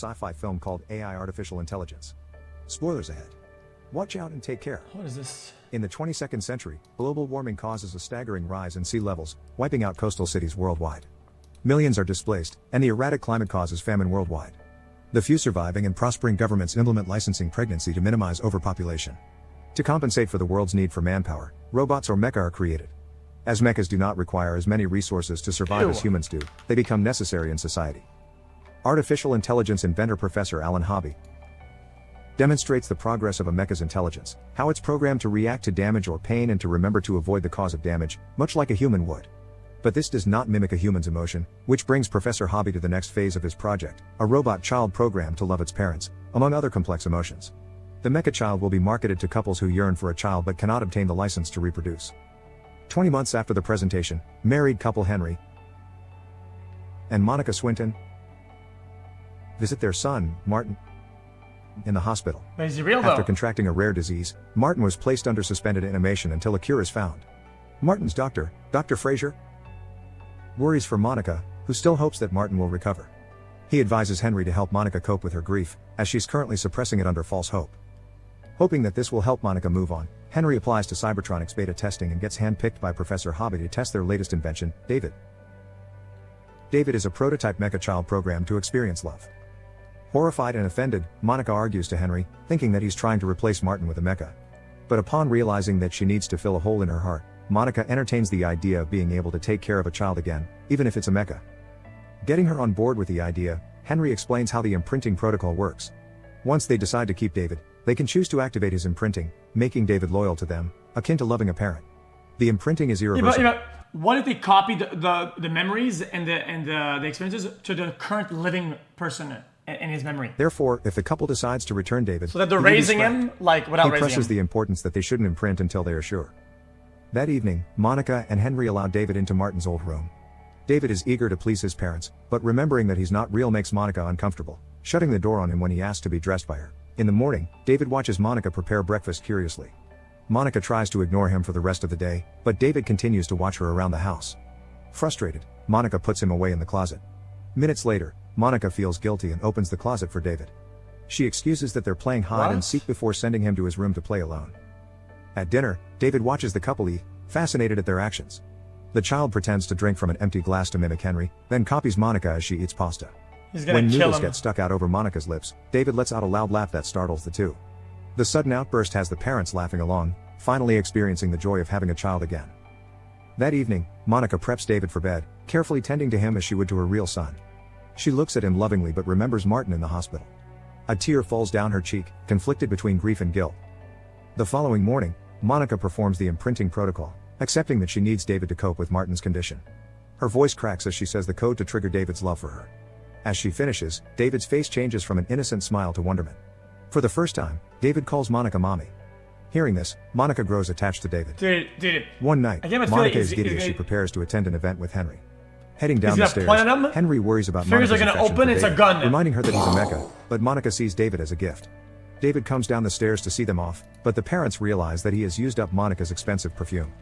sci-fi film called AI Artificial Intelligence. Spoilers ahead. Watch out and take care. What is this? In the 22nd century, global warming causes a staggering rise in sea levels, wiping out coastal cities worldwide. Millions are displaced, and the erratic climate causes famine worldwide. The few surviving and prospering governments implement licensing pregnancy to minimize overpopulation. To compensate for the world's need for manpower, robots or mecha are created. As mechas do not require as many resources to survive as humans do, they become necessary in society. Artificial intelligence inventor Professor Alan Hobby demonstrates the progress of a mecha's intelligence, how it's programmed to react to damage or pain and to remember to avoid the cause of damage, much like a human would. But this does not mimic a human's emotion, which brings Professor Hobby to the next phase of his project, a robot child programmed to love its parents, among other complex emotions. The mecha child will be marketed to couples who yearn for a child but cannot obtain the license to reproduce. 20 months after the presentation, married couple Henry and Monica Swinton visit their son, Martin, in the hospital. But is he real though? After contracting a rare disease, Martin was placed under suspended animation until a cure is found. Martin's doctor, Dr. Fraser, worries for Monica, who still hopes that Martin will recover. He advises Henry to help Monica cope with her grief, as she's currently suppressing it under false hope. Hoping that this will help Monica move on, Henry applies to Cybertronics beta testing and gets handpicked by Professor Hobby to test their latest invention, David. David is a prototype mecha child programmed to experience love. Horrified and offended, Monica argues to Henry, thinking that he's trying to replace Martin with a mecha. But upon realizing that she needs to fill a hole in her heart, Monica entertains the idea of being able to take care of a child again, even if it's a mecha. Getting her on board with the idea, Henry explains how the imprinting protocol works. Once they decide to keep David, they can choose to activate his imprinting, making David loyal to them, akin to loving a parent. The imprinting is irreversible. Yeah, but what if they copy the memories and the experiences to the current living person in his memory? Therefore, if the couple decides to return David, so that they're raising him like without raising him. He presses the importance that they shouldn't imprint until they are sure. That evening, Monica and Henry allow David into Martin's old room. David is eager to please his parents, but remembering that he's not real makes Monica uncomfortable, shutting the door on him when he asks to be dressed by her. In the morning, David watches Monica prepare breakfast curiously. Monica tries to ignore him for the rest of the day, but David continues to watch her around the house. Frustrated, Monica puts him away in the closet. Minutes later, Monica feels guilty and opens the closet for David. She excuses that they're playing hide and seek before sending him to his room to play alone. At dinner, David watches the couple eat, fascinated at their actions. The child pretends to drink from an empty glass to mimic Henry, then copies Monica as she eats pasta. When noodles get stuck out over Monica's lips, David lets out a loud laugh that startles the two. The sudden outburst has the parents laughing along, finally experiencing the joy of having a child again. That evening, Monica preps David for bed, carefully tending to him as she would to her real son. She looks at him lovingly but remembers Martin in the hospital. A tear falls down her cheek, conflicted between grief and guilt. The following morning, Monica performs the imprinting protocol, accepting that she needs David to cope with Martin's condition. Her voice cracks as she says the code to trigger David's love for her. As she finishes, David's face changes from an innocent smile to wonderment. For the first time, David calls Monica mommy. Hearing this, Monica grows attached to David. Dude. One night, Monica is giddy as she prepares to attend an event with Henry. Heading down the stairs, Henry worries about Monica's affection for David, reminding her that he's a mecha, but Monica sees David as a gift. David comes down the stairs to see them off, but the parents realize that he has used up Monica's expensive perfume.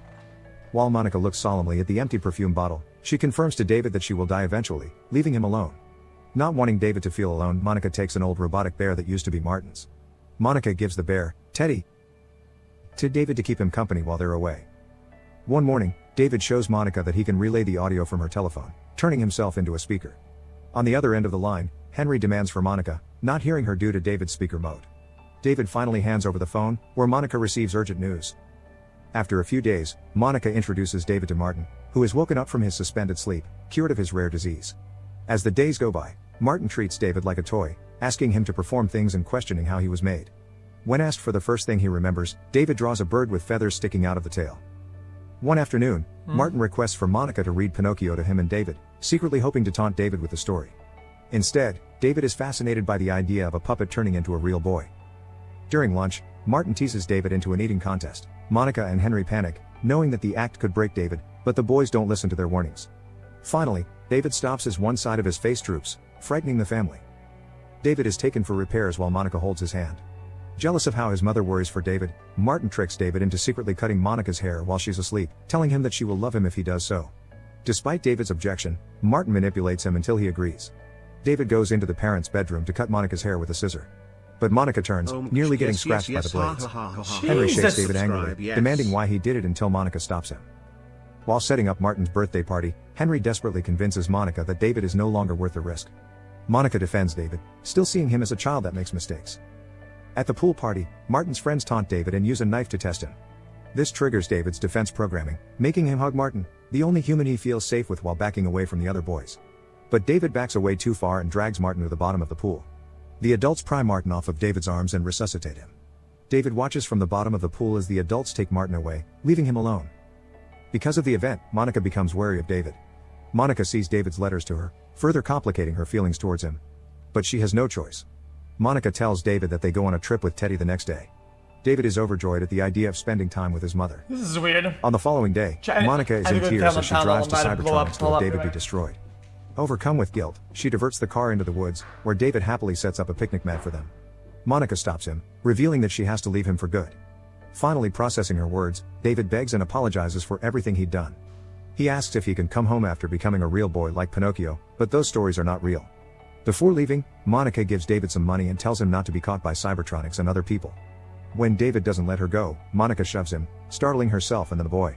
While Monica looks solemnly at the empty perfume bottle, she confirms to David that she will die eventually, leaving him alone. Not wanting David to feel alone, Monica takes an old robotic bear that used to be Martin's. Monica gives the bear, Teddy, to David to keep him company while they're away. One morning, David shows Monica that he can relay the audio from her telephone, turning himself into a speaker. On the other end of the line, Henry demands for Monica, not hearing her due to David's speaker mode. David finally hands over the phone, where Monica receives urgent news. After a few days, Monica introduces David to Martin, who has woken up from his suspended sleep, cured of his rare disease. As the days go by, Martin treats David like a toy, asking him to perform things and questioning how he was made. When asked for the first thing he remembers, David draws a bird with feathers sticking out of the tail. One afternoon, Martin requests for Monica to read Pinocchio to him and David, secretly hoping to taunt David with the story. Instead, David is fascinated by the idea of a puppet turning into a real boy. During lunch, Martin teases David into an eating contest. Monica and Henry panic, knowing that the act could break David, but the boys don't listen to their warnings. Finally, David stops as one side of his face droops, frightening the family. David is taken for repairs while Monica holds his hand. Jealous of how his mother worries for David, Martin tricks David into secretly cutting Monica's hair while she's asleep, telling him that she will love him if he does so. Despite David's objection, Martin manipulates him until he agrees. David goes into the parents' bedroom to cut Monica's hair with a scissor. But Monica turns, nearly getting scratched by the blades. Henry shakes David angrily, demanding why he did it until Monica stops him. While setting up Martin's birthday party, Henry desperately convinces Monica that David is no longer worth the risk. Monica defends David, still seeing him as a child that makes mistakes. At the pool party, Martin's friends taunt David and use a knife to test him. This triggers David's defense programming, making him hug Martin, the only human he feels safe with while backing away from the other boys. But David backs away too far and drags Martin to the bottom of the pool. The adults pry Martin off of David's arms and resuscitate him. David watches from the bottom of the pool as the adults take Martin away, leaving him alone. Because of the event, Monica becomes wary of David. Monica sees David's letters to her, further complicating her feelings towards him. But she has no choice. Monica tells David that they go on a trip with Teddy the next day. David is overjoyed at the idea of spending time with his mother. This is weird. On the following day, Monica is in tears as she drives to Cybertronics to let David be destroyed. Overcome with guilt, she diverts the car into the woods, where David happily sets up a picnic mat for them. Monica stops him, revealing that she has to leave him for good. Finally processing her words, David begs and apologizes for everything he'd done. He asks if he can come home after becoming a real boy like Pinocchio, but those stories are not real. Before leaving, Monica gives David some money and tells him not to be caught by Cybertronics and other people. When David doesn't let her go, Monica shoves him, startling herself and then the boy.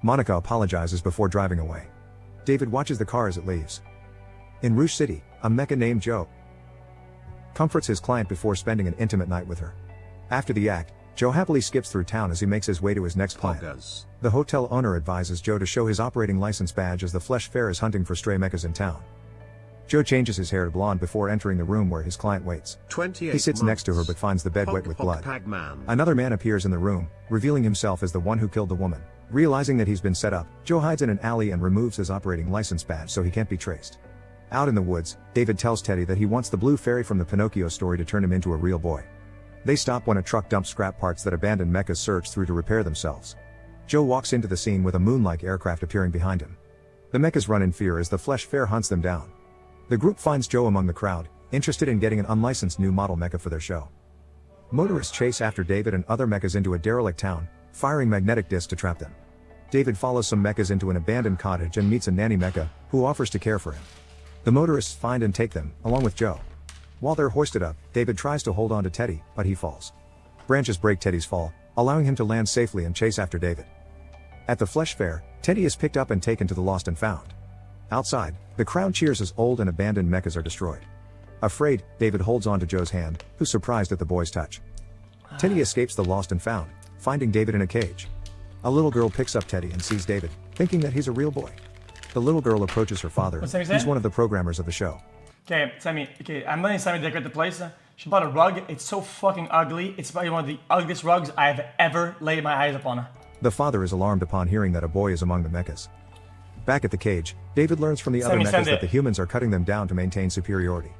Monica apologizes before driving away. David watches the car as it leaves. In Rouge City, a mecha named Joe comforts his client before spending an intimate night with her. After the act, Joe happily skips through town as he makes his way to his next client. The hotel owner advises Joe to show his operating license badge as the Flesh Fair is hunting for stray mechas in town. Joe changes his hair to blonde before entering the room where his client waits. He sits next to her but finds the bed wet with blood. Another man appears in the room, revealing himself as the one who killed the woman. Realizing that he's been set up, Joe hides in an alley and removes his operating license badge so he can't be traced. Out in the woods, David tells Teddy that he wants the blue fairy from the Pinocchio story to turn him into a real boy. They stop when a truck dumps scrap parts that abandoned mechas surge through to repair themselves. Joe walks into the scene with a moon-like aircraft appearing behind him. The mechas run in fear as the Flesh Fair hunts them down. The group finds Joe among the crowd, interested in getting an unlicensed new model mecha for their show. Motorists chase after David and other mechas into a derelict town, firing magnetic discs to trap them. David follows some mechas into an abandoned cottage and meets a nanny mecha, who offers to care for him. The motorists find and take them, along with Joe. While they're hoisted up, David tries to hold on to Teddy, but he falls. Branches break Teddy's fall, allowing him to land safely and chase after David. At the Flesh Fair, Teddy is picked up and taken to the Lost and Found. Outside, the crowd cheers as old and abandoned mechas are destroyed. Afraid, David holds on to Joe's hand, who's surprised at the boy's touch. Teddy escapes the Lost and Found, finding David in a cage. A little girl picks up Teddy and sees David, thinking that he's a real boy. The little girl approaches her father, who's one of the programmers of the show. Okay, Sammy, I'm letting Sammy decorate the place. She bought a rug. It's so fucking ugly. It's probably one of the ugliest rugs I've ever laid my eyes upon. The father is alarmed upon hearing that a boy is among the mechas. Back at the cage, David learns from the other mechas that the humans are cutting them down to maintain superiority.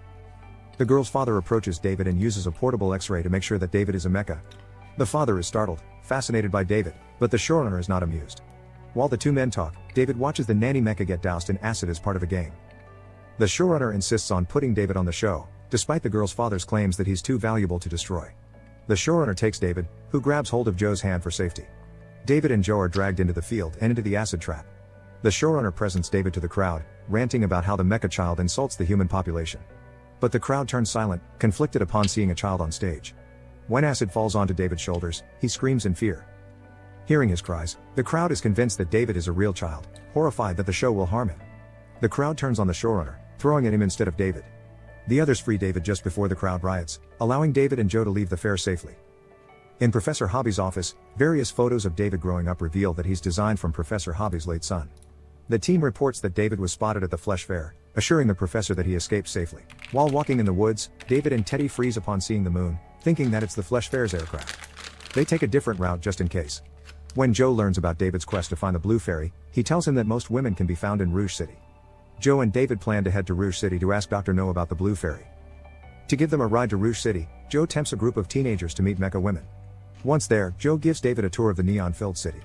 The girl's father approaches David and uses a portable X-ray to make sure that David is a mecha. The father is startled, fascinated by David, but the showrunner is not amused. While the two men talk, David watches the nanny mecha get doused in acid as part of a game. The showrunner insists on putting David on the show, despite the girl's father's claims that he's too valuable to destroy. The showrunner takes David, who grabs hold of Joe's hand for safety. David and Joe are dragged into the field and into the acid trap. The showrunner presents David to the crowd, ranting about how the mecha child insults the human population. But the crowd turns silent, conflicted upon seeing a child on stage. When acid falls onto David's shoulders, he screams in fear. Hearing his cries, the crowd is convinced that David is a real child, horrified that the show will harm him. The crowd turns on the showrunner, throwing at him instead of David. The others free David just before the crowd riots, allowing David and Joe to leave the fair safely. In Professor Hobby's office, various photos of David growing up reveal that he's designed from Professor Hobby's late son. The team reports that David was spotted at the Flesh Fair, assuring the professor that he escaped safely. While walking in the woods, David and Teddy freeze upon seeing the moon, thinking that it's the Flesh Fair's aircraft. They take a different route just in case. When Joe learns about David's quest to find the Blue Fairy, he tells him that most women can be found in Rouge City. Joe and David plan to head to Rouge City to ask Dr. No about the Blue Fairy. To give them a ride to Rouge City, Joe tempts a group of teenagers to meet mecha women. Once there, Joe gives David a tour of the neon-filled city.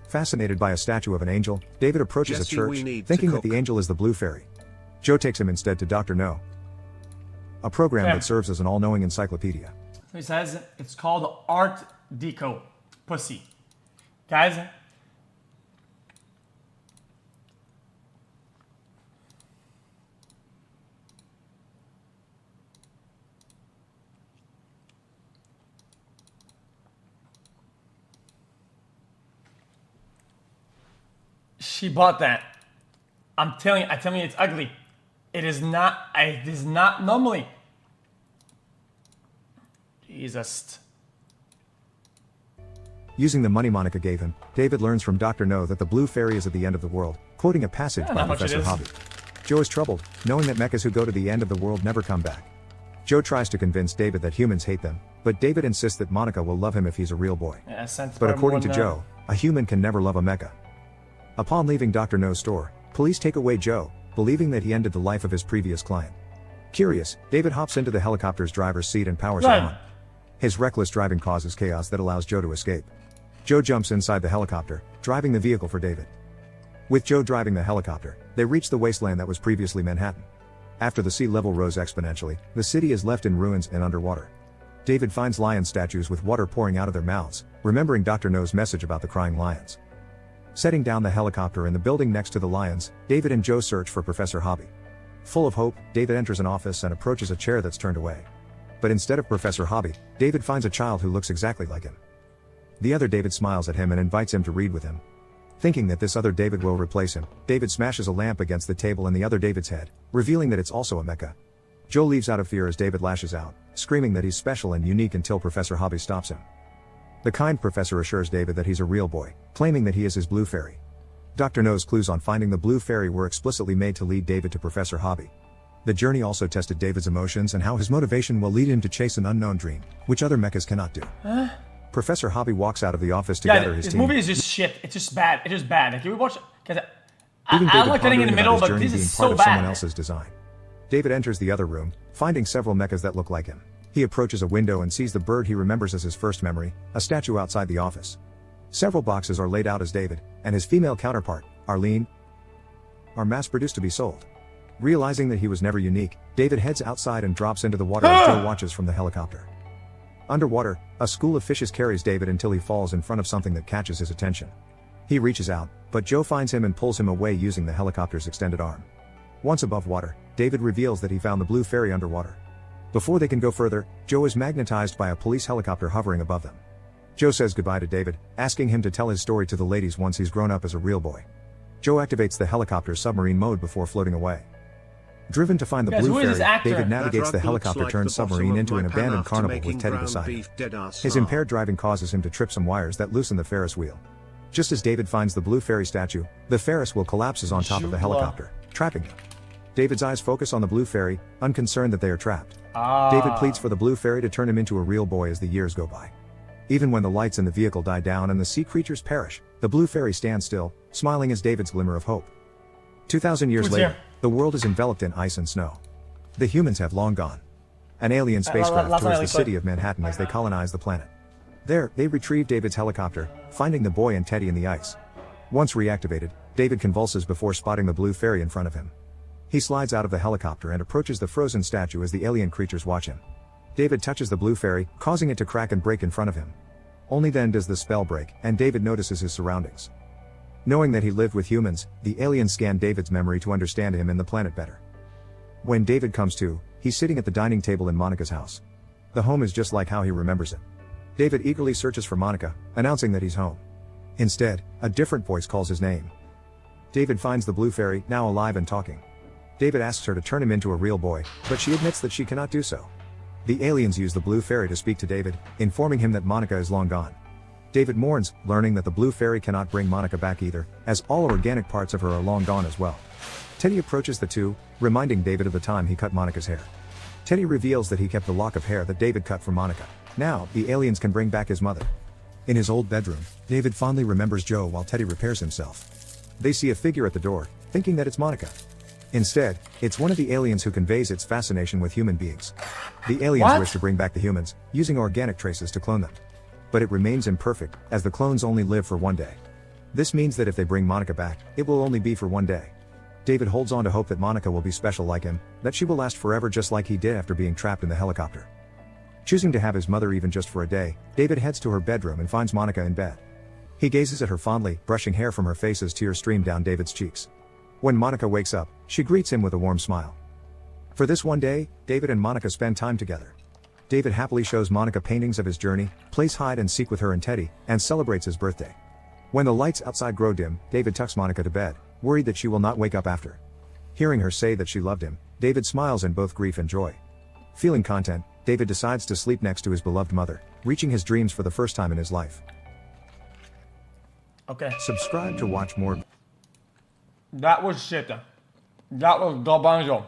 Fascinated by a statue of an angel, David approaches a church, thinking that the angel is the Blue Fairy. Joe takes him instead to Dr. No, a program that serves as an all-knowing encyclopedia. So he says it's called Art Deco Pussy. Guys, She bought that. I'm telling you, it's ugly. It is not normally. Jesus. Using the money Monica gave him, David learns from Dr. No that the blue fairy is at the end of the world, quoting a passage by Professor Hobby. Joe is troubled, knowing that mechas who go to the end of the world never come back. Joe tries to convince David that humans hate them, but David insists that Monica will love him if he's a real boy. Yeah, but according to Joe, a human can never love a mecha. Upon leaving Dr. No's store, police take away Joe, believing that he ended the life of his previous client. Curious, David hops into the helicopter's driver's seat and powers it on. His reckless driving causes chaos that allows Joe to escape. Joe jumps inside the helicopter, driving the vehicle for David. With Joe driving the helicopter, they reach the wasteland that was previously Manhattan. After the sea level rose exponentially, the city is left in ruins and underwater. David finds lion statues with water pouring out of their mouths, remembering Dr. No's message about the crying lions. Setting down the helicopter in the building next to the lions, David and Joe search for Professor Hobby. Full of hope, David enters an office and approaches a chair that's turned away. But instead of Professor Hobby, David finds a child who looks exactly like him. The other David smiles at him and invites him to read with him. Thinking that this other David will replace him, David smashes a lamp against the table in the other David's head, revealing that it's also a mecha. Joe leaves out of fear as David lashes out, screaming that he's special and unique until Professor Hobby stops him. The kind professor assures David that he's a real boy, claiming that he is his blue fairy. Dr. No's clues on finding the blue fairy were explicitly made to lead David to Professor Hobby. The journey also tested David's emotions and how his motivation will lead him to chase an unknown dream, which other mechas cannot do. Professor Hobby walks out of the office to gather his team. This movie is just shit. It's just bad. It's just bad. Like, you watch, because I like getting in the middle, but this is so bad. Someone else's design. David enters the other room, finding several mechas that look like him. He approaches a window and sees the bird he remembers as his first memory, a statue outside the office. Several boxes are laid out as David and his female counterpart, Arlene, are mass-produced to be sold. Realizing that he was never unique, David heads outside and drops into the water as Joe watches from the helicopter. Underwater, a school of fishes carries David until he falls in front of something that catches his attention. He reaches out, but Joe finds him and pulls him away using the helicopter's extended arm. Once above water, David reveals that he found the blue fairy underwater. Before they can go further, Joe is magnetized by a police helicopter hovering above them. Joe says goodbye to David, asking him to tell his story to the ladies once he's grown up as a real boy. Joe activates the helicopter's submarine mode before floating away. Driven to find the blue fairy, David navigates the helicopter-turned submarine into an abandoned carnival with Teddy beside him. His impaired driving causes him to trip some wires that loosen the Ferris wheel. Just as David finds the blue fairy statue, the Ferris wheel collapses on top of the helicopter, trapping him. David's eyes focus on the blue fairy, unconcerned that they are trapped. David pleads for the blue fairy to turn him into a real boy as the years go by. Even when the lights in the vehicle die down and the sea creatures perish, the blue fairy stands still, smiling as David's glimmer of hope. 2,000 years later, the world is enveloped in ice and snow. The humans have long gone. An alien spacecraft tours the city of Manhattan as they colonize the planet. There, they retrieve David's helicopter, finding the boy and Teddy in the ice. Once reactivated, David convulses before spotting the blue fairy in front of him. He slides out of the helicopter and approaches the frozen statue as the alien creatures watch him. David touches the blue fairy, causing it to crack and break in front of him. Only then does the spell break, and David notices his surroundings. Knowing that he lived with humans, the aliens scan David's memory to understand him and the planet better. When David comes to, he's sitting at the dining table in Monica's house. The home is just like how he remembers it. David eagerly searches for Monica, announcing that he's home. Instead, a different voice calls his name. David finds the blue fairy, now alive and talking. David asks her to turn him into a real boy, but she admits that she cannot do so. The aliens use the blue fairy to speak to David, informing him that Monica is long gone. David mourns, learning that the blue fairy cannot bring Monica back either, as all organic parts of her are long gone as well. Teddy approaches the two, reminding David of the time he cut Monica's hair. Teddy reveals that he kept the lock of hair that David cut for Monica. Now, the aliens can bring back his mother. In his old bedroom, David fondly remembers Joe while Teddy repairs himself. They see a figure at the door, thinking that it's Monica. Instead, it's one of the aliens who conveys its fascination with human beings. The aliens wish to bring back the humans, using organic traces to clone them. But it remains imperfect, as the clones only live for one day. This means that if they bring Monica back, it will only be for one day. David holds on to hope that Monica will be special like him, that she will last forever just like he did after being trapped in the helicopter. Choosing to have his mother even just for a day, David heads to her bedroom and finds Monica in bed. He gazes at her fondly, brushing hair from her face as tears stream down David's cheeks. When Monica wakes up, she greets him with a warm smile. For this one day, David and Monica spend time together. David happily shows Monica paintings of his journey, plays hide and seek with her and Teddy, and celebrates his birthday. When the lights outside grow dim, David tucks Monica to bed, worried that she will not wake up after. Hearing her say that she loved him, David smiles in both grief and joy. Feeling content, David decides to sleep next to his beloved mother, reaching his dreams for the first time in his life. Okay. Subscribe to watch more. That was shit. That was garbanzo.